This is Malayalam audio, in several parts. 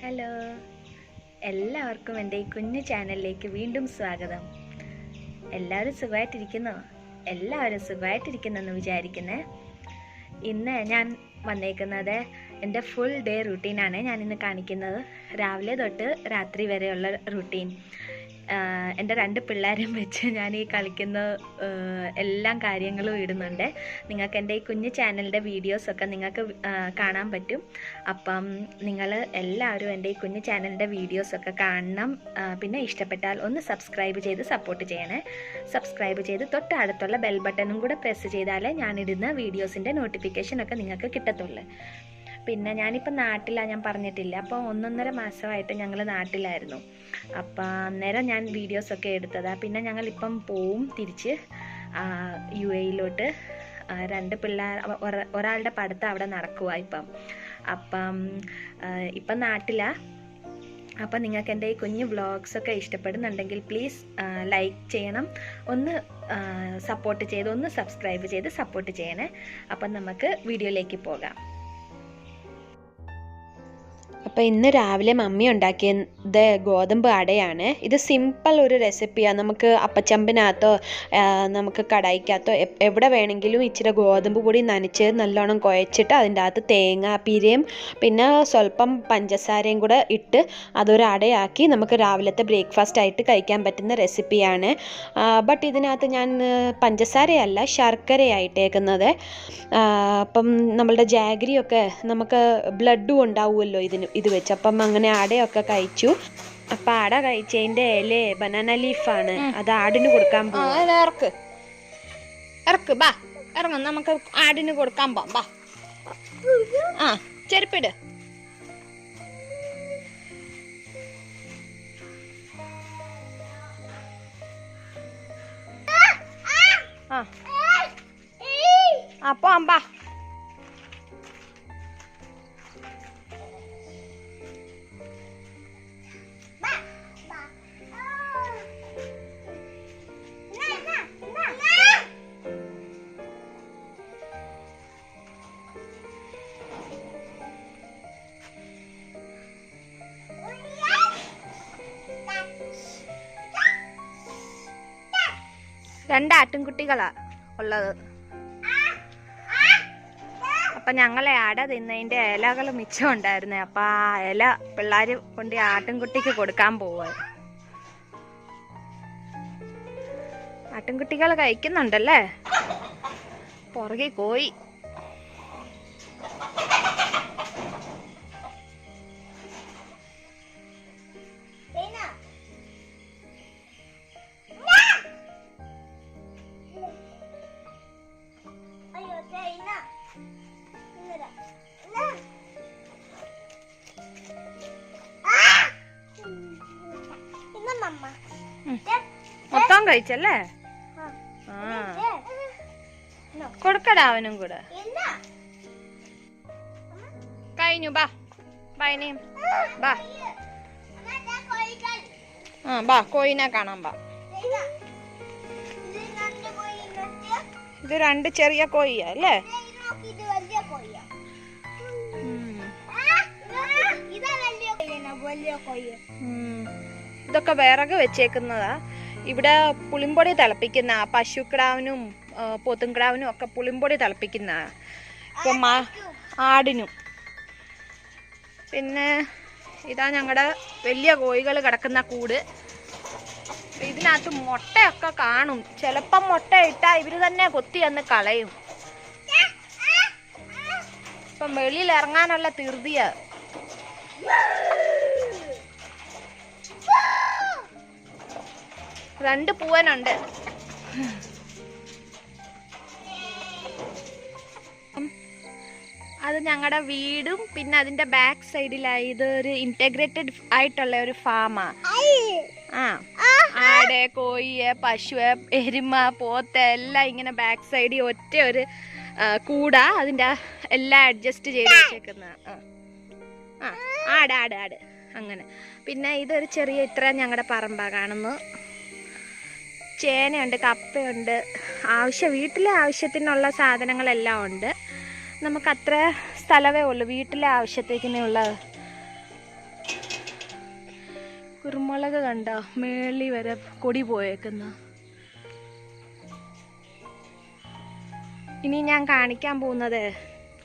ഹലോ, എല്ലാവർക്കും എൻ്റെ ഈ കുഞ്ഞു ചാനലിലേക്ക് വീണ്ടും സ്വാഗതം. എല്ലാവരും സുഖമായിട്ടിരിക്കുന്നോ? എല്ലാവരും സുഖമായിട്ടിരിക്കുന്നെന്ന് വിചാരിക്കുന്നേ. ഇന്ന് ഞാൻ വന്നേക്കുന്നത് എൻ്റെ ഫുൾ ഡേ റുട്ടീനാണ് ഞാനിന്ന് കാണിക്കുന്നത്. രാവിലെ തൊട്ട് രാത്രി വരെയുള്ള റുട്ടീൻ. എൻ്റെ 2 പിള്ളേരും വെച്ച് ഞാൻ ഈ കളിക്കുന്ന എല്ലാ കാര്യങ്ങളും ഇടുന്നുണ്ട്. നിങ്ങൾക്ക് എൻ്റെ ഈ കുഞ്ഞു ചാനലിൻ്റെ വീഡിയോസൊക്കെ നിങ്ങൾക്ക് കാണാൻ പറ്റും. അപ്പം നിങ്ങൾ എല്ലാവരും എൻ്റെ ഈ കുഞ്ഞു ചാനലിൻ്റെ വീഡിയോസൊക്കെ കാണണം. പിന്നെ ഇഷ്ടപ്പെട്ടാൽ ഒന്ന് സബ്സ്ക്രൈബ് ചെയ്ത് സപ്പോർട്ട് ചെയ്യണേ. സബ്സ്ക്രൈബ് ചെയ്ത് തൊട്ട് അടുത്തുള്ള ബെൽ ബട്ടണും കൂടെ പ്രസ് ചെയ്താലേ ഞാനിടുന്ന വീഡിയോസിൻ്റെ നോട്ടിഫിക്കേഷനൊക്കെ നിങ്ങൾക്ക് കിട്ടത്തുള്ളൂ. പിന്നെ ഞാനിപ്പോൾ നാട്ടിലാണ്, ഞാൻ പറഞ്ഞിട്ടില്ല. അപ്പോൾ 1.5 മാസമായിട്ട് ഞങ്ങൾ നാട്ടിലായിരുന്നു. അപ്പം അന്നേരം ഞാൻ വീഡിയോസൊക്കെ എടുത്തതാണ്. പിന്നെ ഞങ്ങളിപ്പം പോവും തിരിച്ച് UAE-ലോട്ട്. 2 പിള്ളേർ, ഒരാളുടെ പഠിത്തം അവിടെ നടക്കുക അപ്പം നാട്ടിലാണ്. അപ്പം നിങ്ങൾക്ക് എൻ്റെ ഈ കുഞ്ഞു വ്ളോഗ്സൊക്കെ ഇഷ്ടപ്പെടുന്നുണ്ടെങ്കിൽ പ്ലീസ് ലൈക്ക് ചെയ്യണം, ഒന്ന് സപ്പോർട്ട് ചെയ്ത്, ഒന്ന് സബ്സ്ക്രൈബ് ചെയ്ത് സപ്പോർട്ട് ചെയ്യണേ. അപ്പം നമുക്ക് വീഡിയോയിലേക്ക് പോകാം. അപ്പോൾ ഇന്ന് രാവിലെ മമ്മി ഉണ്ടാക്കിയത് ഗോതമ്പ് അടയാണ്. ഇത് സിമ്പിൾ ഒരു റെസിപ്പിയാണ്. നമുക്ക് അപ്പച്ചമ്പിനകത്തോ നമുക്ക് കടായിക്കകത്തോ എവിടെ വേണമെങ്കിലും ഇച്ചിരി ഗോതമ്പ് പൊടി നനച്ച് നല്ലോണം കുഴച്ചിട്ട് അതിൻ്റെ അകത്ത് തേങ്ങാപ്പീരയും പിന്നെ സ്വല്പം പഞ്ചസാരയും കൂടെ ഇട്ട് അതൊരു അടയാക്കി നമുക്ക് രാവിലത്തെ ബ്രേക്ക്ഫാസ്റ്റ് ആയിട്ട് കഴിക്കാൻ പറ്റുന്ന റെസിപ്പിയാണ്. ബട്ട് ഇതിനകത്ത് ഞാൻ പഞ്ചസാരയല്ല ശർക്കരയായിട്ടേക്കുന്നത്. അപ്പം നമ്മളുടെ ജാഗരിയൊക്കെ നമുക്ക് ബ്ലഡും ഉണ്ടാവുമല്ലോ ഇത് വെച്ച്. അപ്പം അങ്ങനെ അടയൊക്കെ കഴിച്ചു. അപ്പം അട കഴിച്ചതിൻ്റെ ഇല ബനാന ലീഫാണ്, അത് ആടിന് കൊടുക്കാൻ പോകും. ഇറക്ക് ബാ, ഇറങ്ങും, നമുക്ക് ആടിന് കൊടുക്കാൻ പോവാം. ബാ, ചെരുപ്പിട്. പോവാം, ബാ. രണ്ട് ആട്ടിൻകുട്ടികളാ ഉള്ളത്. അപ്പം ഞങ്ങളെ അട തിന്നതിൻ്റെ ഇലകൾ മിച്ചം ഉണ്ടായിരുന്നേ. അപ്പം ആ ഇല പിള്ളേർ കൊണ്ട് ആട്ടിൻകുട്ടിക്ക് കൊടുക്കാൻ പോവുക. ആട്ടിൻകുട്ടികൾ കഴിക്കുന്നുണ്ടല്ലേ. പുറകെ കോഴി. മൊത്തം കഴിച്ചല്ലേ? കൊടുക്കടാ അവനും കൂടെ. കഴിഞ്ഞു, ബാ ബൈനയും ബാ. ബാ, കോയിനെ കാണാൻ ബാ. ഇത് 2 ചെറിയ കോഴിയാ അല്ലേ? ഇതൊക്കെ വിറക് വെച്ചേക്കുന്നതാ. ഇവിടെ പുളിമ്പൊടി തിളപ്പിക്കുന്ന, പശുക്കിടാവിനും പോത്തുംകിടാവിനും ഒക്കെ പുളിമ്പൊടി തിളപ്പിക്കുന്ന. ഇപ്പം ആടിനും. പിന്നെ ഇതാ ഞങ്ങളുടെ വലിയ കോഴികൾ കിടക്കുന്ന കൂട്. ഇതിനകത്ത് മുട്ടയൊക്കെ കാണും. ചിലപ്പം മുട്ട ഇട്ടാൽ ഇവര് തന്നെ കൊത്തി എന്ന് കളയും. ഇപ്പം വെളിയിൽ ഇറങ്ങാനുള്ള ധൃതിയാ. രണ്ട് പൂവനുണ്ട്. അത് ഞങ്ങളുടെ വീടും പിന്നെ അതിന്റെ ബാക്ക് സൈഡിലായി ഇതൊരു ഇന്റഗ്രേറ്റഡ് ആയിട്ടുള്ള ഒരു ഫാമാ. ആട്, കോഴിയെ, പശുവെ, എരുമ, പോത്ത് എല്ലാം ഇങ്ങനെ ബാക്ക് സൈഡിൽ ഒറ്റ ഒരു കൂടാ. അതിന്റെ എല്ലാം അഡ്ജസ്റ്റ് ചെയ്ത് വെച്ചേക്കുന്ന ആട് അങ്ങനെ. പിന്നെ ഇതൊരു ചെറിയ ഇത്ര ഞങ്ങളുടെ പറമ്പാ കാണുന്നു. ചേനയുണ്ട്, കപ്പയുണ്ട്, വീട്ടിലെ ആവശ്യത്തിനുള്ള സാധനങ്ങളെല്ലാം ഉണ്ട്. നമുക്ക് അത്ര സ്ഥലമേ ഉള്ളൂ വീട്ടിലെ ആവശ്യത്തേക്കിനുള്ള കുരുമുളക് കണ്ട മേളി വരെ കൊടി പോയേക്കുന്ന. ഇനി ഞാൻ കാണിക്കാൻ പോകുന്നത്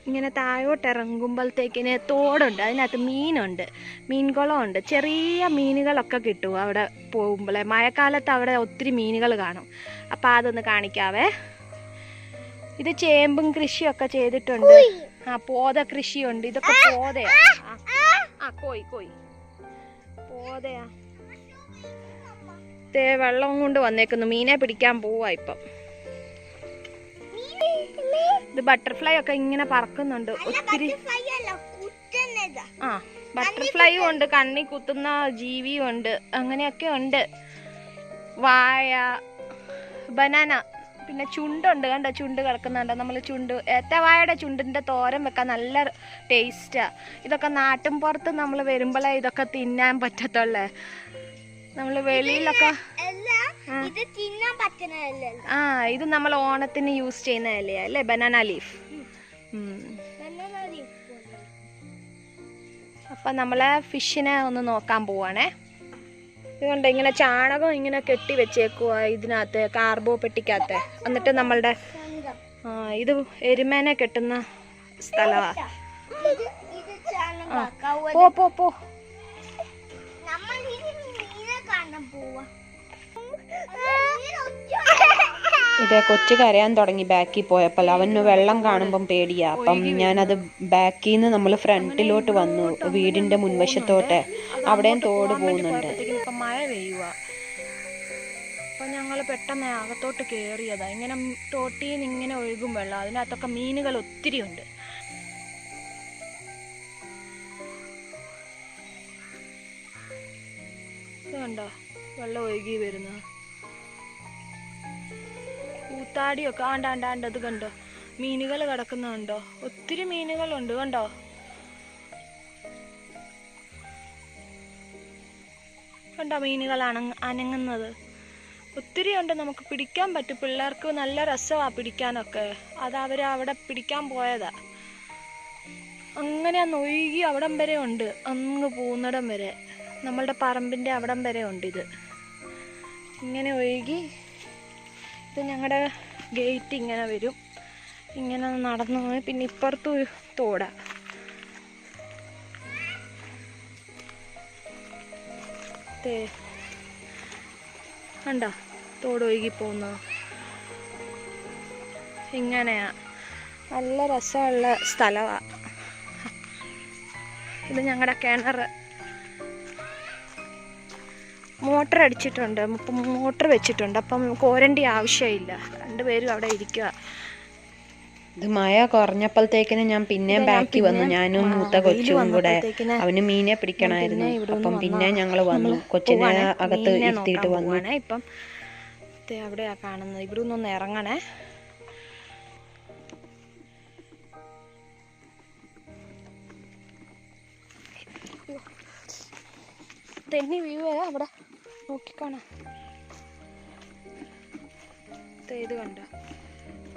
ഇങ്ങനെ താഴോട്ട് ഇറങ്ങുമ്പോഴത്തേക്കിന് തോടുണ്ട്, അതിനകത്ത് മീനുണ്ട്, മീൻകുളമുണ്ട്. ചെറിയ മീനുകളൊക്കെ കിട്ടും അവിടെ പോകുമ്പോഴേ. മഴക്കാലത്ത് അവിടെ ഒത്തിരി മീനുകൾ കാണും. അപ്പം അതൊന്ന് കാണിക്കാവേ. ഇത് ചേമ്പും കൃഷിയൊക്കെ ചെയ്തിട്ടുണ്ട്. പോത കൃഷിയുണ്ട്. ഇതൊക്കെ പോതയാ. കോയി പോതയാ. വെള്ളം കൊണ്ട് വന്നേക്കുന്നു. മീനെ പിടിക്കാൻ പോവാ ഇപ്പം. ഇത് ബട്ടർഫ്ലൈ ഒക്കെ ഇങ്ങനെ പറക്കുന്നുണ്ട് ഒത്തിരി. ബട്ടർഫ്ലൈയും ഉണ്ട്, കണ്ണി കുത്തുന്ന ജീവിയും ഉണ്ട്, അങ്ങനെയൊക്കെ ഉണ്ട്. വാഴ, ബനാന, പിന്നെ ചുണ്ടുണ്ട്. കണ്ടോ ചുണ്ട് കിടക്കുന്നുണ്ടോ? നമ്മൾ ചുണ്ട് ഏത്തവാഴയുടെ ചുണ്ടിന്റെ തോരൻ വെക്കാൻ നല്ല ടേസ്റ്റാ. ഇതൊക്കെ നാട്ടിൻ പുറത്ത് നമ്മൾ വരുമ്പോഴേ ഇതൊക്കെ തിന്നാൻ പറ്റത്തുള്ളേ. നമ്മൾ വെളിയിലൊക്കെ ഇത് നമ്മൾ ഓണത്തിന് യൂസ് ചെയ്യുന്ന ഇലയാ അല്ലേ, ബനാന ലീഫ്. അപ്പൊ നമ്മളെ ഫിഷിനെ ഒന്ന് നോക്കാൻ പോവാണേ. ഇതുകൊണ്ട് ഇങ്ങനെ ചാണകം ഇങ്ങനെ കെട്ടി വെച്ചേക്കുക ഇതിനകത്ത്, കാർബോ പെട്ടിക്കകത്ത്. എന്നിട്ട് നമ്മളുടെ ഇത് എരുമേനെ കെട്ടുന്ന സ്ഥലമാ. പോ ഇത് കൊച്ചു കരയാൻ തുടങ്ങി ബാക്കിൽ പോയപ്പോൾ. അവന് വെള്ളം കാണുമ്പം പേടിയാ. അപ്പം ഞാനത് ബാക്കിൽ നിന്ന് നമ്മൾ ഫ്രണ്ടിലോട്ട് വന്നു, വീടിന്റെ മുൻവശത്തോട്ട്. അവിടെയും തോട് പോകുന്നുണ്ട്. മഴ പെയ്യുക. അപ്പൊ ഞങ്ങൾ പെട്ടെന്ന് അകത്തോട്ട് കേറിയതാ. ഇങ്ങനെ തോട്ടിന്ന് ഇങ്ങനെ ഒഴുകും വെള്ളം. അതിനകത്തൊക്കെ മീനുകൾ ഒത്തിരി ഉണ്ട്. കണ്ടോ വെള്ളം ഒഴുകി വരുന്ന കൂത്താടിയൊക്കെ. ആണ്ടാണ്ട് അത് കണ്ടോ, മീനുകൾ കിടക്കുന്നുണ്ടോ? ഒത്തിരി മീനുകളുണ്ട് കണ്ടോ. കണ്ടോ മീനുകൾ അനങ്ങുന്നത്? ഒത്തിരി ഉണ്ട്, നമുക്ക് പിടിക്കാൻ പറ്റും. പിള്ളേർക്ക് നല്ല രസമാണ് പിടിക്കാനൊക്കെ. അത് അവിടെ പിടിക്കാൻ പോയതാ. അങ്ങനെ ഒഴുകി അവിടം വരെ ഉണ്ട്, അങ്ങ് പോകുന്നിടം വരെ. നമ്മളുടെ പറമ്പിന്റെ അവിടം വരെ ഉണ്ട് ഇത്. ഇങ്ങനെ ഒഴുകി ഇത് ഞങ്ങളുടെ ഗേറ്റ് ഇങ്ങനെ വരും. ഇങ്ങനെ നടന്നു പോയി. പിന്നെ ഇപ്പുറത്ത് തോടാ. കണ്ടോ തോട് ഒഴുകി പോകുന്നു. ഇങ്ങനെയാ, നല്ല രസമുള്ള സ്ഥലമാ ഇത്. ഞങ്ങളുടെ കിണർ മോട്ടർ അടിച്ചിട്ടുണ്ട്, മോട്ടർ വെച്ചിട്ടുണ്ട്. അപ്പം കോരണ്ടി ആവശ്യമില്ല. രണ്ടുപേരും അവിടെ ഇരിക്കുക. ഇത് മഴ കുറഞ്ഞപ്പോഴത്തേക്കിന് ഞാൻ പിന്നെ ബാക്കി വന്നു. ഞാനും മൂത്ത കൊച്ചും കൂടെ. അവന് മീനെ പിടിക്കണമായിരുന്നു. അപ്പം പിന്നെ ഞങ്ങൾ വന്നു, കൊച്ചിനെ അകത്ത് ഇരുത്തിയിട്ട് വന്നു. ഇപ്പം അവിടെയാ കാണുന്നത്. ഇവിടെ ഒന്ന് ഇറങ്ങണേ. തെന്നി വീഴുക അവിടെ നോക്കിക്കാണാം. ഇത് കണ്ട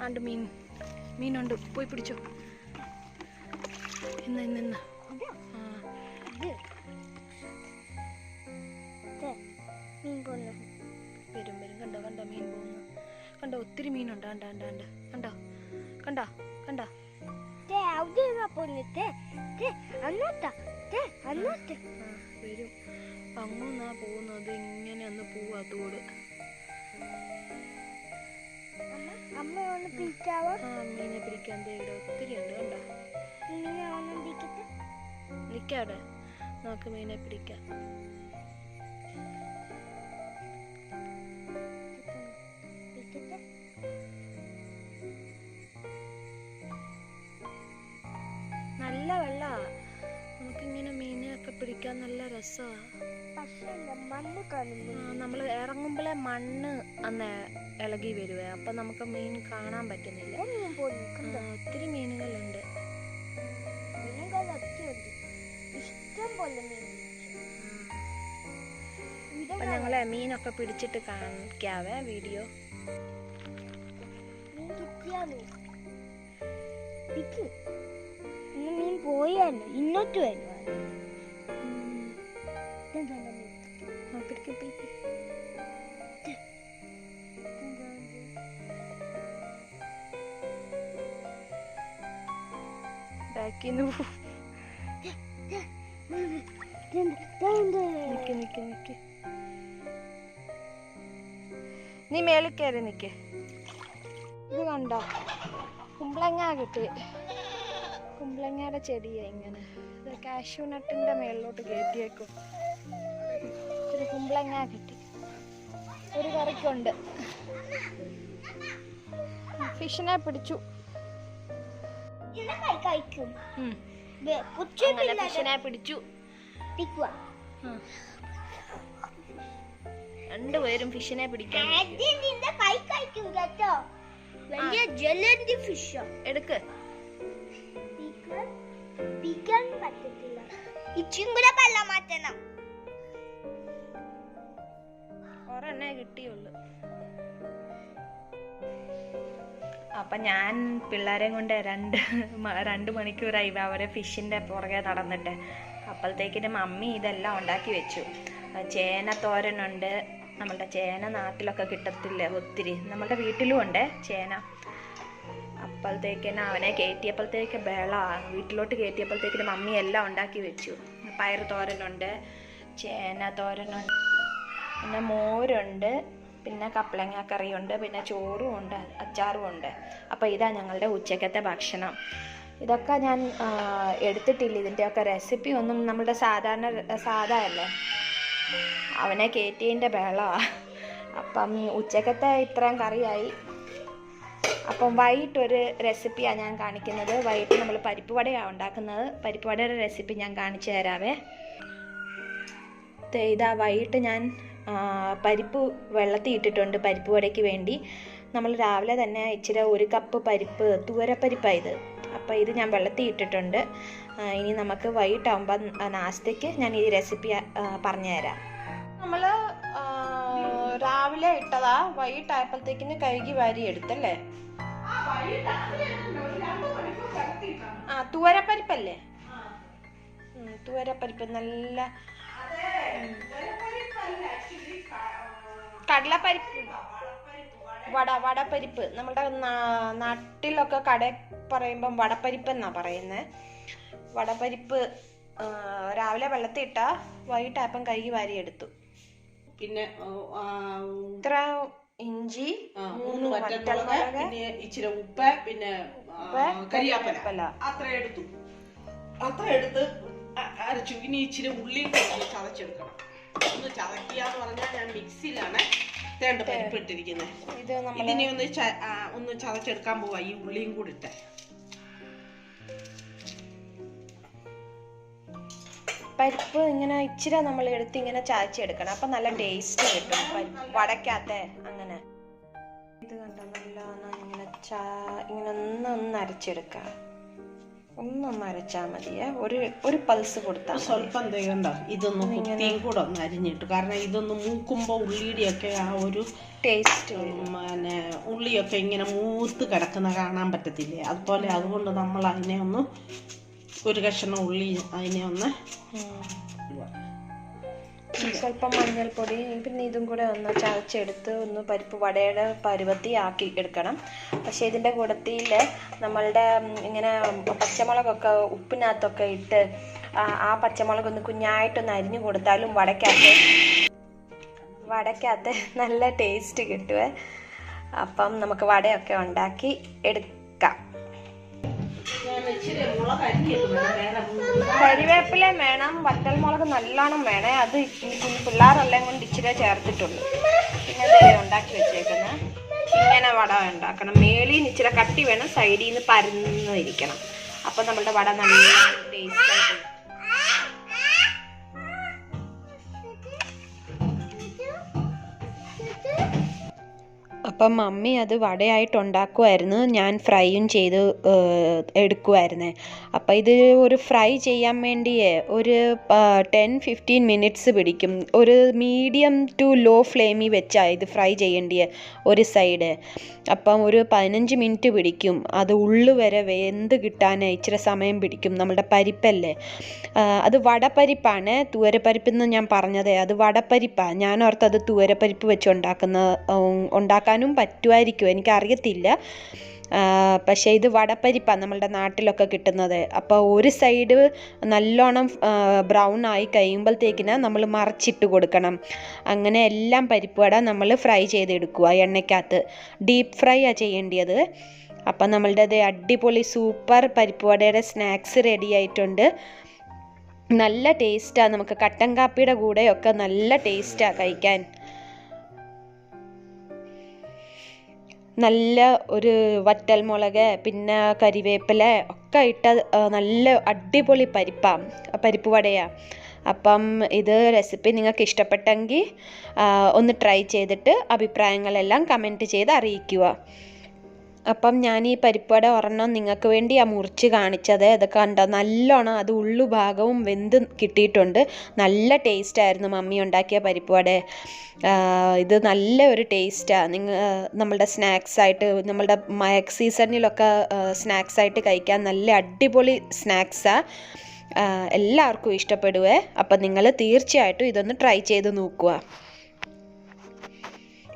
ആണ്ട് മീനുണ്ട്, പോയി പിടിച്ചോ. ഇന്ന് വരും കണ്ടോ മീൻ പോകുന്നു. കണ്ടോ ഒത്തിരി മീനുണ്ട്. കണ്ടോ വരും. അങ്ങൊന്നാ പോകുന്നത്. ഇങ്ങനെ ഒന്ന് പോവാ തോട്. മീനെ പിടിക്കാൻ ഇവിടെ ഒത്തിരി ഉണ്ട്. കണ്ടോ നിക്കാടെ, നമുക്ക് മീനെ പിടിക്കാം. നല്ല വെള്ളാ. നമുക്കിങ്ങനെ മീനെയൊക്കെ പിടിക്കാൻ നല്ല രസമാണ്. നമ്മൾ ഇറങ്ങുമ്പോഴേ മണ്ണ് അന്ന് ഇളകി വരുവേ. അപ്പൊ നമുക്ക് മീൻ കാണാൻ പറ്റുന്നില്ല. ഒത്തിരി മീനുകളുണ്ട്. അപ്പൊ ഞങ്ങളെ മീനൊക്കെ പിടിച്ചിട്ട് കാണിക്കാവേ വീഡിയോ. മീൻ പോയാലോ ഇന്നോട്ട് വരുവാ. ബാക്കിന്ന് നിക്ക് നീ മേളിൽ കയറി നിക്ക്. ഇത് കണ്ടോ, കുമ്പളങ്ങ കിട്ടി. കുമ്പളങ്ങയുടെ ചെടിയാ ഇങ്ങനെ. ഇത് കാഷ്യൂ നട്ടിന്റെ മേളിലോട്ട് കയറ്റിയേക്കും. ഒരു കുമ്പളങ്ങ കിട്ടി. ഒരു കറിക്കുണ്ട്. ഫിഷിനെ പിടിച്ചു. ഫിഷിനെ പിടിച്ചു. രണ്ടുപേരും ഫിഷിനെ പിടിക്കാൻ എടുക്ക്. ഒരെണ്ണേ കിട്ടിയുള്ളു. അപ്പം ഞാൻ പിള്ളേരെ കൊണ്ട് രണ്ട് മണിക്കൂറായി അവരെ ഫിഷിൻ്റെ പുറകെ നടന്നിട്ട്. അപ്പോഴത്തേക്കിന് മമ്മി ഇതെല്ലാം ഉണ്ടാക്കി വെച്ചു. ചേന തോരനുണ്ട്. നമ്മളുടെ ചേന നാട്ടിലൊക്കെ കിട്ടത്തില്ല ഒത്തിരി, നമ്മളുടെ വീട്ടിലും ഉണ്ട് ചേന. അപ്പോഴത്തേക്കിന് അവനെ കയറ്റിയപ്പോഴത്തേക്ക് വീട്ടിലോട്ട് കയറ്റിയപ്പോഴത്തേക്കിന് മമ്മി എല്ലാം ഉണ്ടാക്കി വെച്ചു. പയർ തോരനുണ്ട്, ചേന തോരനുണ്ട്, പിന്നെ മോരുണ്ട്, പിന്നെ കപ്പളങ്ങ കറിയുണ്ട്, പിന്നെ ചോറും ഉണ്ട്, അച്ചാറും ഉണ്ട്. അപ്പോൾ ഇതാ ഞങ്ങളുടെ ഉച്ചക്കത്തെ ഭക്ഷണം. ഇതൊക്കെ ഞാൻ എടുത്തിട്ടില്ല. ഇതിൻ്റെയൊക്കെ റെസിപ്പി ഒന്നും നമ്മളുടെ സാധാ അല്ലേ. അവനെ കയറ്റിയതിൻ്റെ ബഹളമാണ്. അപ്പം ഉച്ചക്കത്തെ ഇത്രയും കറിയായി. അപ്പം വൈകിട്ടൊരു റെസിപ്പിയാണ് ഞാൻ കാണിക്കുന്നത്. വൈകിട്ട് നമ്മൾ പരിപ്പ് വടയാണ് ഉണ്ടാക്കുന്നത്. പരിപ്പ് വടയുടെ റെസിപ്പി ഞാൻ കാണിച്ചു തരാവേ. ഇതാ വൈകിട്ട് ഞാൻ പരിപ്പ് വെള്ളത്തിൽ ഇട്ടിട്ടുണ്ട് പരിപ്പ് വടയ്ക്ക് വേണ്ടി. നമ്മൾ രാവിലെ തന്നെ ഇച്ചിരി 1 കപ്പ് പരിപ്പ്, തുവരപ്പരിപ്പാണ് ഇത്. അപ്പോൾ ഇത് ഞാൻ വെള്ളത്തിൽ ഇട്ടിട്ടുണ്ട്. ഇനി നമുക്ക് വൈകിട്ടാകുമ്പോൾ നാസ്തയ്ക്ക് ഞാൻ ഈ റെസിപ്പി പറഞ്ഞുതരാം. നമ്മൾ രാവിലെ ഇട്ടതാ, വൈകിട്ടായപ്പോഴത്തേക്കിന് കഴുകി വാരി എടുത്തല്ലേ. തുവരപ്പരിപ്പല്ലേ? തുവരപ്പരിപ്പ് നല്ല കടലപ്പരിപ്പ്, വടപ്പരിപ്പ്. നമ്മുടെ നാട്ടിലൊക്കെ കട പറയുമ്പം വടപ്പരിപ്പ് എന്നാ പറയുന്നത്. വടപ്പരിപ്പ് രാവിലെ വെള്ളത്തിൽ ഇട്ടാ വൈകിട്ടായപ്പം കഴുകി വാരി എടുത്തു. പിന്നെ ഇത്ര ഇഞ്ചി, 3 വറ്റൽമുളക്, പിന്നെ ഇച്ചിരി ഉപ്പ്, പിന്നെ കരിയാപ്പല അത്ര എടുത്ത് അരച്ചു. ഇനി ഇച്ചിരി ഉള്ളി ചതച്ചെടുക്കണം. ഒന്ന് ചതക്കിയാന്ന് പറഞ്ഞാൽ ഞാൻ മിക്സിയിലാണ് പരിപ്പ് ഇട്ടിരിക്കുന്നത്. ഇതിനെ ഒന്ന് ചതച്ചെടുക്കാൻ പോവാ. ഈ ഉള്ളിയും കൂടി ഇട്ട് പരിപ്പ് ഇങ്ങനെ ഇച്ചിരി നമ്മൾ എടുത്ത് ഇങ്ങനെ ചതച്ചെടുക്കണം. അപ്പം നല്ല ടേസ്റ്റ് കിട്ടും വടക്കകത്ത. അങ്ങനെ ഇത് കണ്ടോ, നല്ലോണം ഇങ്ങനെ ഒന്ന് അരച്ചെടുക്കാം. ഒന്നൊന്ന് അരച്ചാൽ മതിയേ. ഒരു പൾസ് കൊടുത്താൽ സ്വല്പം കണ്ടോ. ഇതൊന്ന് കുത്തിയും കൂടെ ഒന്ന് അരിഞ്ഞിട്ടു. കാരണം ഇതൊന്ന് മൂക്കുമ്പോൾ ഉള്ളിയുടെയൊക്കെ ആ ഒരു ടേസ്റ്റ്, പിന്നെ ഉള്ളിയൊക്കെ ഇങ്ങനെ മൂത്ത് കിടക്കുന്ന കാണാൻ പറ്റത്തില്ലേ, അതുപോലെ. അതുകൊണ്ട് നമ്മൾ അതിനെ ഒന്ന് ഒരു കഷ്ണം ഉള്ളി അതിനെ ഒന്ന് സ്വല്പം മഞ്ഞൾപ്പൊടി, പിന്നെ ഇതും കൂടെ ഒന്ന് ചതച്ചെടുത്ത് ഒന്ന് പരിപ്പ് വടയുടെ പരുവത്തി ആക്കി എടുക്കണം. പക്ഷേ ഇതിൻ്റെ കൂടത്തിൽ നമ്മളുടെ ഇങ്ങനെ പച്ചമുളകൊക്കെ ഉപ്പിനകത്തൊക്കെ ഇട്ട് ആ പച്ചമുളകൊന്ന് കുഞ്ഞായിട്ടൊന്ന് അരിഞ്ഞു കൊടുത്താലും വടക്കകത്ത് നല്ല ടേസ്റ്റ് കിട്ടുവേ. അപ്പം നമുക്ക് വടയൊക്കെ ഉണ്ടാക്കി എടുക്കാം. കരിവേപ്പില വേണം, വറ്റൽമുളക് നല്ലോണം വേണേ. അത് പിള്ളേരെല്ലാം കൊണ്ട് ഇച്ചിരി ചേർത്തിട്ടുള്ളൂ. പിന്നെ ഇത് ഉണ്ടാക്കി വെച്ചേക്കുന്നത് ഇങ്ങനെ വട ഉണ്ടാക്കണം. മേളിൽ ഇച്ചിരി കട്ടി വേണം, സൈഡിൽ നിന്ന് പരന്നിരിക്കണം. അപ്പം നമ്മുടെ വട നല്ല ടേസ്റ്റ് ആയിട്ട്. അപ്പം മമ്മി അത് വടയായിട്ട് ഉണ്ടാക്കുമായിരുന്നു, ഞാൻ ഫ്രൈയും ചെയ്ത് എടുക്കുമായിരുന്നേ. അപ്പം ഇത് ഒരു ഫ്രൈ ചെയ്യാൻ വേണ്ടിയേ ഒരു 10-15 മിനിറ്റ്സ് പിടിക്കും. ഒരു മീഡിയം ടു ലോ ഫ്ലെയിമിൽ വെച്ചാൽ ഇത് ഫ്രൈ ചെയ്യേണ്ടിയേ ഒരു സൈഡ്. അപ്പം ഒരു 15 മിനിറ്റ് പിടിക്കും. അത് ഉള്ളു വരെ വെന്ത് കിട്ടാൻ ഇച്ചിരി സമയം പിടിക്കും. നമ്മുടെ പരിപ്പല്ലേ, അത് വടപ്പരിപ്പാണ്, തുവരപ്പരിപ്പെന്ന് ഞാൻ പറഞ്ഞതേ, അത് വടപ്പരിപ്പാണ്. ഞാൻ ഓർത്ത് അത് തുവരപ്പരിപ്പ് വെച്ച് ഉണ്ടാക്കാനും പറ്റുമായിരിക്കും, എനിക്കറിയത്തില്ല. പക്ഷേ ഇത് വടപ്പരിപ്പാണ് നമ്മളുടെ നാട്ടിലൊക്കെ കിട്ടുന്നത്. അപ്പോൾ ഒരു സൈഡ് നല്ലോണം ബ്രൗൺ ആയി കഴിയുമ്പോഴത്തേക്കിന് നമ്മൾ മറിച്ചിട്ട് കൊടുക്കണം. അങ്ങനെ എല്ലാം പരിപ്പ് വട നമ്മൾ ഫ്രൈ ചെയ്തെടുക്കുക എണ്ണയ്ക്കകത്ത്. ഡീപ്പ് ഫ്രൈ ആണ് ചെയ്യേണ്ടത്. അപ്പം നമ്മളുടെ അടിപൊളി സൂപ്പർ പരിപ്പ് വടയുടെ സ്നാക്സ് റെഡി ആയിട്ടുണ്ട്. നല്ല ടേസ്റ്റാണ്, നമുക്ക് കട്ടൻ കാപ്പിയുടെ കൂടെയൊക്കെ നല്ല ടേസ്റ്റാണ് കഴിക്കാൻ. നല്ല ഒരു വറ്റൽമുളക് പിന്നെ കരിവേപ്പില ഒക്കെ ഇട്ട നല്ല അടിപൊളി പരിപ്പ് വടയാണ്. അപ്പം ഇത് റെസിപ്പി നിങ്ങൾക്ക് ഇഷ്ടപ്പെട്ടെങ്കിൽ ഒന്ന് ട്രൈ ചെയ്തിട്ട് അഭിപ്രായങ്ങളെല്ലാം കമൻറ്റ് ചെയ്ത് അറിയിക്കുക. അപ്പം ഞാൻ ഈ പരിപ്പുവട ഒരെണ്ണം നിങ്ങൾക്ക് വേണ്ടി മുറിച്ച് കാണിച്ചത്. അത് കണ്ടോ, നല്ലോണം അത് ഉള്ളുഭാഗവും വെന്ത് കിട്ടിയിട്ടുണ്ട്. നല്ല ടേസ്റ്റായിരുന്നു മമ്മി ഉണ്ടാക്കിയ പരിപ്പുവട. ഇത് നല്ല ഒരു ടേസ്റ്റാണ്. നമ്മളുടെ സ്നാക്സായിട്ട്, നമ്മളുടെ മഴ സീസണിലൊക്കെ സ്നാക്സായിട്ട് കഴിക്കാൻ നല്ല അടിപൊളി സ്നാക്സാണ്. എല്ലാവർക്കും ഇഷ്ടപ്പെടുവേ. അപ്പം നിങ്ങൾ തീർച്ചയായിട്ടും ഇതൊന്ന് ട്രൈ ചെയ്ത് നോക്കുക.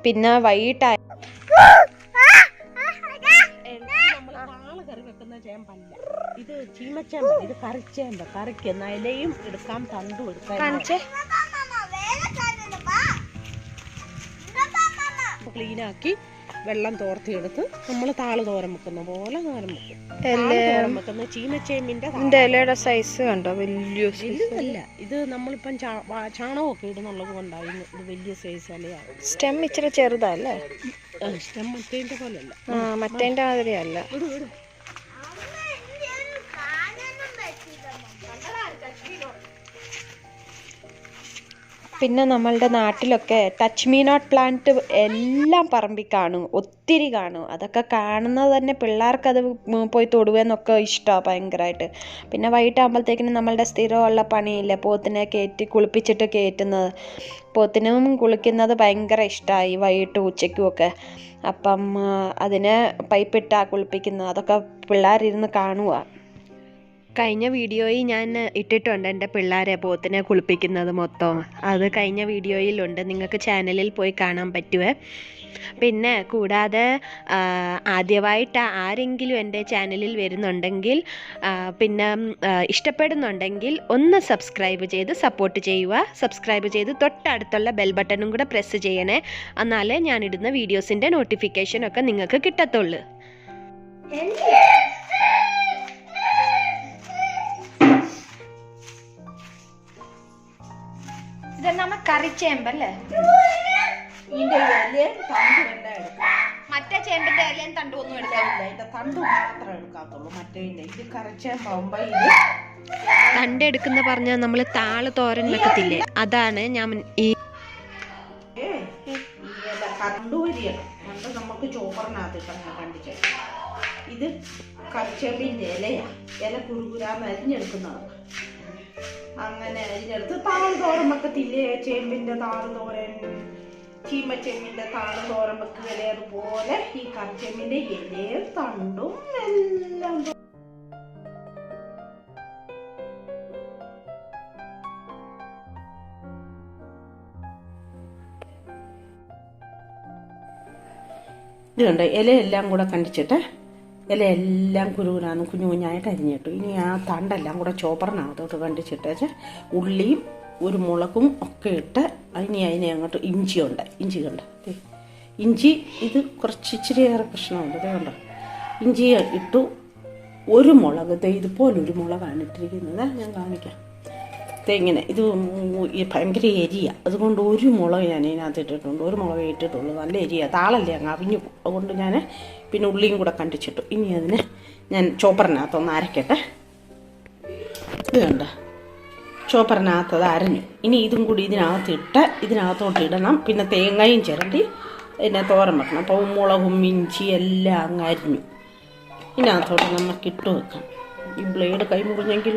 പിന്നെ വൈകിട്ടായി ചേമ്പല്ല, ഇത് ചീമച്ചേമ്പ, ഇത് കറിച്ചേമ്പ. കറിക്ക് ഇലയും എടുക്കാം, തണ്ടും എടുക്കാം. ക്ലീനാക്കി വെള്ളം തോർത്തിയെടുത്ത് നമ്മൾ താള് തോരൻ വെക്കുന്ന പോലെ തോരൻ വെക്കും. തോരൻ വെക്കുന്ന ചീമച്ചേമ്പിന്റെ ഇലയുടെ സൈസ് കണ്ടോ, വലുതല്ല. ഇത് നമ്മളിപ്പം ചാണകമൊക്കെ ഇടുന്നുള്ളത് കൊണ്ടായിരുന്നു ഇത് വലിയ സൈസ് ഇലയാണ്. സ്റ്റെം ഇച്ചിരി ചെറുതല്ലേ? സ്റ്റെം മറ്റേന്റെ പോലെയല്ല, മറ്റേന്റെ മാതിരിയല്ല. പിന്നെ നമ്മളുടെ നാട്ടിലൊക്കെ ടച്ച് മീ നോട്ട് പ്ലാന്റ് എല്ലാം പറമ്പിൽ കാണും, ഒത്തിരി കാണും. അതൊക്കെ കാണുന്നത് തന്നെ പിള്ളേർക്കത് പോയി തൊടുവെന്നൊക്കെ ഇഷ്ടമാണ് ഭയങ്കരമായിട്ട്. പിന്നെ വൈകിട്ടാകുമ്പോഴത്തേക്കിനും നമ്മളുടെ സ്ഥിരമുള്ള പണിയില്ലേ, പോത്തിനെ കുളിപ്പിച്ചിട്ട് കയറ്റുന്നത്. പോത്തിനും കുളിക്കുന്നത് ഭയങ്കര ഇഷ്ടമായി വൈകിട്ട് ഉച്ചയ്ക്കുമൊക്കെ. അപ്പം അതിനെ പൈപ്പിട്ടാ കുളിപ്പിക്കുന്നത്. അതൊക്കെ പിള്ളേരിരുന്ന് കാണുക. കഴിഞ്ഞ വീഡിയോയിൽ ഞാൻ ഇട്ടിട്ടുണ്ട് എൻ്റെ പിള്ളേരെ പോത്തിനെ കുളിപ്പിക്കുന്നത് മൊത്തം. അത് കഴിഞ്ഞ വീഡിയോയിലുണ്ട്, നിങ്ങൾക്ക് ചാനലിൽ പോയി കാണാൻ പറ്റുമേ. പിന്നെ കൂടാതെ ആദ്യമായിട്ട് ആരെങ്കിലും എൻ്റെ ചാനലിൽ വരുന്നുണ്ടെങ്കിൽ പിന്നെ ഇഷ്ടപ്പെടുന്നുണ്ടെങ്കിൽ ഒന്ന് സബ്സ്ക്രൈബ് ചെയ്ത് സപ്പോർട്ട് ചെയ്യുക. സബ്സ്ക്രൈബ് ചെയ്ത് തൊട്ടടുത്തുള്ള ബെൽ ബട്ടണും കൂടെ പ്രസ് ചെയ്യണേ, എന്നാലേ ഞാനിടുന്ന വീഡിയോസിൻ്റെ നോട്ടിഫിക്കേഷനൊക്കെ നിങ്ങൾക്ക് കിട്ടത്തുള്ളൂ. ഇതെന്നാ കറിച്ചേമ്പല്ലേ? മറ്റേ ചേമ്പിന്റെ ഇലയും തണ്ടും ഒന്നും എടുക്കാറില്ല, ഇതിന്റെ തണ്ട് മാത്രമേ എടുക്കാത്തുള്ളൂ. മറ്റേ ഇത് കറിച്ചേമ്പാകുമ്പോ തണ്ട് എടുക്കുന്ന പറഞ്ഞാൽ നമ്മൾ താള് തോരൻ വെക്കത്തില്ലേ, അതാണ് ഞാൻ ഈ കണ്ടുവരികയാണ്. കണ്ട് നമുക്ക് ചോപ്പറിനകത്ത് കണ്ടിച്ച്. ഇത് കറിച്ചേമ്പിന്റെ ഇലയാണ്. ഇല കുരുകുരാന്ന് അരിഞ്ഞെടുക്കുന്നതാണ്. അങ്ങനെ അരിഞ്ഞെടുത്ത് താള് തോരൻ വെക്കത്തില്ലേ, ചേമ്പിന്റെ താള് തോരൻ, ചീമച്ചെമ്മിന്റെ താള് തോരൻ വെക്കുകയല്ലേ, അതുപോലെ ഈ കറിച്ചെമ്മിന്റെ ഇലയും തണ്ടും എല്ലാം ഇതുണ്ട്. ഇലയെല്ലാം കൂടെ കണ്ടിച്ചിട്ട് ഇലയെല്ലാം കുരുകുരാന്ന് കുഞ്ഞു കുഞ്ഞായിട്ട് അരിഞ്ഞിട്ടു. ഇനി ആ തണ്ടെല്ലാം കൂടെ ചോപ്പറിനകത്തോട്ട് കണ്ടിച്ചിട്ട് ഉള്ളിയും ഒരു മുളകും ഒക്കെ ഇട്ട് അതിനെ അങ്ങോട്ട് ഇഞ്ചി കണ്ട ഇഞ്ചി ഇത് കുറച്ച് ഇച്ചിരിയേറെ പ്രശ്നമുണ്ട്. ഇത് കണ്ടോ, ഇഞ്ചി ഇട്ടു. ഒരു മുളക് ഇതുപോലൊരു മുളകാണ് ഇട്ടിരിക്കുന്നത്, ഞാൻ കാണിക്കാം. ഇങ്ങനെ ഇത് ഭയങ്കര എരിയ, അതുകൊണ്ട് ഒരു മുളക് ഞാൻ ഇതിനകത്ത് ഇട്ടിട്ടുണ്ട്. ഒരു മുളക് ഇട്ടിട്ടുള്ളൂ, നല്ല എരിയ, താളല്ലേ അങ്ങ് അവിഞ്ഞു. അതുകൊണ്ട് ഞാൻ പിന്നെ ഉള്ളിയും കൂടെ കണ്ടിച്ചിട്ടു. ഇനി അതിനെ ഞാൻ ചോപ്പറിനകത്തൊന്ന് അരക്കട്ടെ. ഇത് കണ്ട ചോപ്പറിനകത്തത് അരഞ്ഞു. ഇനി ഇതും കൂടി ഇതിനകത്തോട്ട് ഇടണം. പിന്നെ തേങ്ങയും ചിരണ്ടി പിന്നെ തോരൻ വെക്കണം. അപ്പോൾ മുളകും ഇഞ്ചി എല്ലാം അങ്ങ് അരിഞ്ഞു ഇതിനകത്തോട്ട് നമുക്ക് ഇട്ട് വെക്കാം. ഈ ബ്ലേഡ് കൈ മുറിഞ്ഞെങ്കിൽ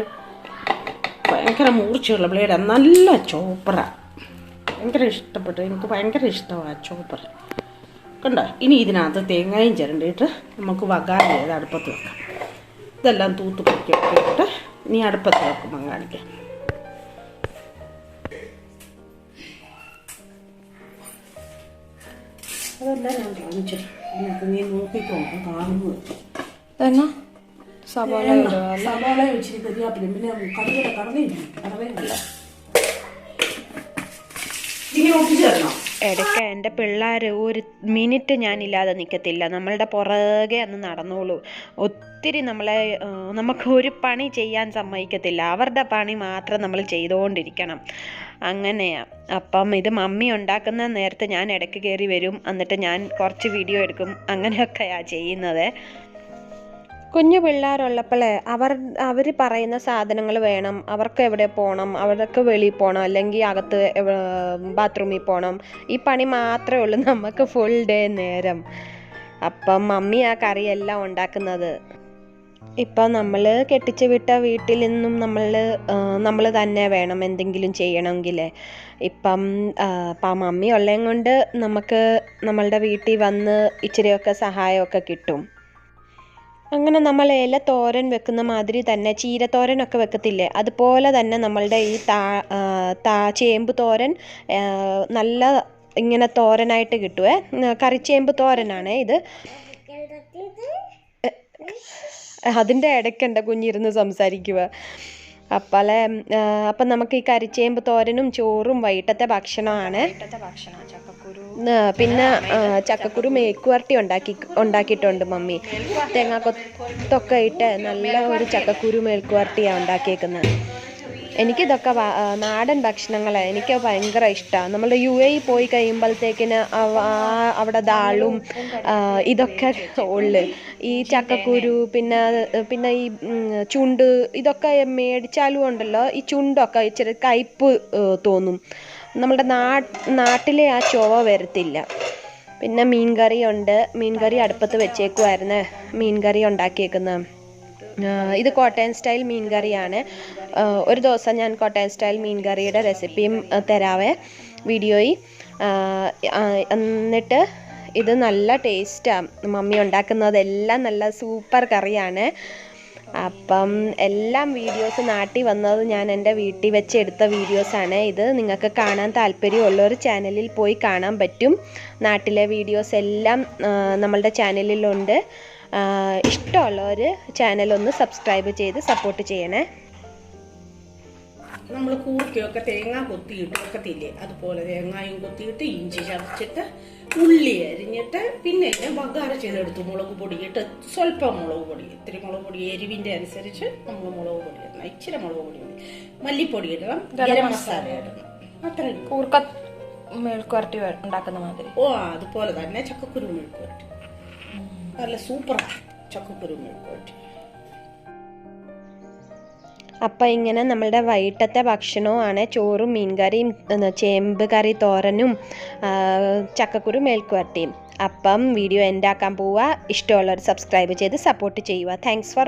ഭയങ്കര മൂർച്ചയുള്ള ബ്ലേഡാണ്, നല്ല ചോപ്പറാണ്. ഭയങ്കര ഇഷ്ടപ്പെട്ടു, എനിക്ക് ഭയങ്കര ഇഷ്ടമാണ് ചോപ്പർ. കണ്ടോ? ഇനി ഇതിനകത്ത് തേങ്ങയും ചിരണ്ടിയിട്ട് നമുക്ക് വകാര ചെയ്ത് അടുപ്പത്ത് വെക്കാം. ഇതെല്ലാം തൂത്ത് പൊക്കിയൊക്കെ ഇട്ട് ഇനി അടുപ്പത്ത് വെക്കുമ്പോൾ കാണിക്കാം. അതെല്ലാം ഞാൻ കാണിച്ചു. ഇതിനകത്ത് നീ നോക്കിക്കോണം കാണുന്നു. സവാള വെച്ചിട്ട് കരിയാപ്പിലും പിന്നെ കടലയില്ല ഇങ്ങനെ ഒപ്പിച്ചു തരണം. ഇടയ്ക്ക് എൻ്റെ പിള്ളേർ ഒരു മിനിറ്റ് ഞാനില്ലാതെ നിൽക്കത്തില്ല, നമ്മളുടെ പുറകെ അന്ന് നടന്നോളൂ. ഒത്തിരി നമുക്ക് ഒരു പണി ചെയ്യാൻ സമ്മതിക്കത്തില്ല, അവരുടെ പണി മാത്രം നമ്മൾ ചെയ്തുകൊണ്ടിരിക്കണം. അങ്ങനെയാണ്. അപ്പം ഇത് മമ്മി ഉണ്ടാക്കുന്ന നേരത്തെ ഞാൻ ഇടയ്ക്ക് കയറി വരും, എന്നിട്ട് ഞാൻ കുറച്ച് വീഡിയോ എടുക്കും. അങ്ങനെയൊക്കെയാണ് ചെയ്യുന്നത്. കുഞ്ഞു പിള്ളേരുള്ളപ്പോൾ അവർ പറയുന്ന സാധനങ്ങൾ വേണം, അവർക്ക് എവിടെ പോകണം, അവർക്ക് വെളിയിൽ പോകണം, അല്ലെങ്കിൽ അകത്ത് ബാത്റൂമിൽ പോകണം. ഈ പണി മാത്രമേ ഉള്ളൂ നമുക്ക് ഫുൾ ഡേ നേരം. അപ്പം മമ്മി ആ കറിയെല്ലാം ഉണ്ടാക്കുന്നത്. ഇപ്പം നമ്മൾ കെട്ടിച്ച് വിട്ട വീട്ടിൽ നിന്നും നമ്മൾ തന്നെ വേണം എന്തെങ്കിലും ചെയ്യണമെങ്കിൽ. ഇപ്പം മമ്മി ഉള്ളതും കൊണ്ട് നമുക്ക് നമ്മളുടെ വീട്ടിൽ വന്ന് ഇച്ചിരിയൊക്കെ സഹായമൊക്കെ കിട്ടും. അങ്ങനെ നമ്മൾ ഇല തോരൻ വെക്കുന്ന മാതിരി തന്നെ ചീരത്തോരനൊക്കെ വെക്കത്തില്ലേ, അതുപോലെ തന്നെ നമ്മളുടെ ഈ ചേമ്പ് തോരൻ നല്ല ഇങ്ങനെ തോരനായിട്ട് കിട്ടുവേ. കറിച്ചേമ്പ് തോരനാണ് ഇത്. അതിൻ്റെ ഇടയ്ക്ക് എൻ്റെ കുഞ്ഞിരുന്ന് സംസാരിക്കുക. അപ്പം നമുക്ക് ഈ കരിച്ചേമ്പ് തോരനും ചോറും വൈകിട്ടത്തെ ഭക്ഷണമാണ്. പിന്നെ ചക്കക്കുരു മെഴുക്കുവരട്ടി ഉണ്ടാക്കിയിട്ടുണ്ട് മമ്മി. തേങ്ങാക്കൊത്തൊക്കെ ഇട്ട് നല്ല ഒരു ചക്കക്കുരു മെഴുക്കുവരട്ടിയാണ് ഉണ്ടാക്കിയേക്കുന്നത്. എനിക്കിതൊക്കെ നാടൻ ഭക്ഷണങ്ങളെ എനിക്ക് ഭയങ്കര ഇഷ്ടമാണ്. നമ്മൾ UAE പോയി കഴിയുമ്പോഴത്തേക്കിന് അവിടെ ദാളും ഇതൊക്കെ ഉള്ളു. ഈ ചക്കക്കുരു പിന്നെ ഈ ചുണ്ട് ഇതൊക്കെ മേടിച്ചാലും ഉണ്ടല്ലോ, ഈ ചുണ്ടൊക്കെ ഇച്ചിരി കയ്പ്പ് തോന്നും. നമ്മുടെ നാട്ടിലെ ആ ചുവ വരത്തില്ല. പിന്നെ മീൻകറി ഉണ്ട്. മീൻകറി അടുപ്പത്ത് വെച്ചേക്കുമായിരുന്നു. മീൻകറി ഉണ്ടാക്കിയേക്കുന്നത് ഇത് കോട്ടയം സ്റ്റൈൽ മീൻകറിയാണ്. ഒരു ദിവസം ഞാൻ കോട്ടയം സ്റ്റൈൽ മീൻകറിയുടെ റെസിപ്പിയും തരാവേ വീഡിയോയിൽ. എന്നിട്ട് ഇത് നല്ല ടേസ്റ്റാണ് മമ്മി ഉണ്ടാക്കുന്നതെല്ലാം. നല്ല സൂപ്പർ കറിയാണ്. അപ്പം എല്ലാം വീഡിയോസ് നാട്ടിൽ വന്നത് ഞാൻ എൻ്റെ വീട്ടിൽ വെച്ച് എടുത്ത വീഡിയോസാണ്. ഇത് നിങ്ങൾക്ക് കാണാൻ താല്പര്യമുള്ളൊരു ചാനലിൽ പോയി കാണാൻ പറ്റും. നാട്ടിലെ വീഡിയോസ് എല്ലാം നമ്മളുടെ ചാനലിലുണ്ട്. ഇഷ്ടമുള്ളവർ ചാനലൊന്ന് സബ്സ്ക്രൈബ് ചെയ്ത് സപ്പോർട്ട് ചെയ്യണേ. നമ്മൾ കൂർക്കയൊക്കെ തേങ്ങ കൊത്തിയിട്ട് വെക്കത്തില്ലേ, അതുപോലെ തേങ്ങയും കൊത്തിയിട്ട് ഇഞ്ചി ചതച്ചിട്ട് ഉള്ളി അരിഞ്ഞിട്ട് പിന്നെ വകാര ചെയ്തെടുത്തു. മുളക് പൊടിയിട്ട് സ്വല്പം മുളക് പൊടി, ഇത്തിരി മുളക് പൊടി എരിവിൻ്റെ അനുസരിച്ച് നമ്മൾ മുളക് പൊടി ഇടണം. ഇച്ചിരി മുളക് പൊടി മതി. മല്ലിപ്പൊടി ഇടണം, ഗരം മസാല ഇടണം. അത്രയും കൂർക്ക മെഴുക്കുവരട്ടി ഉണ്ടാക്കുന്ന മാതിരി. അതുപോലെ തന്നെ ചക്കക്കുരു മെഴുക്കുവരട്ടി നല്ല സൂപ്പറാണ് ചക്കക്കുരു മെഴുക്കുവരട്ടി. അപ്പം ഇങ്ങനെ നമ്മളുടെ വൈകിട്ടത്തെ ഭക്ഷണവുമാണ് ചോറും മീൻകറിയും ചേമ്പ് കറി തോരനും ചക്കക്കുരു മെഴുക്കുവരട്ടിയും. അപ്പം വീഡിയോ എൻഡ് ആക്കാൻ പോവുക. ഇഷ്ടമുള്ളവർ സബ്സ്ക്രൈബ് ചെയ്ത് സപ്പോർട്ട് ചെയ്യുക. Thanks for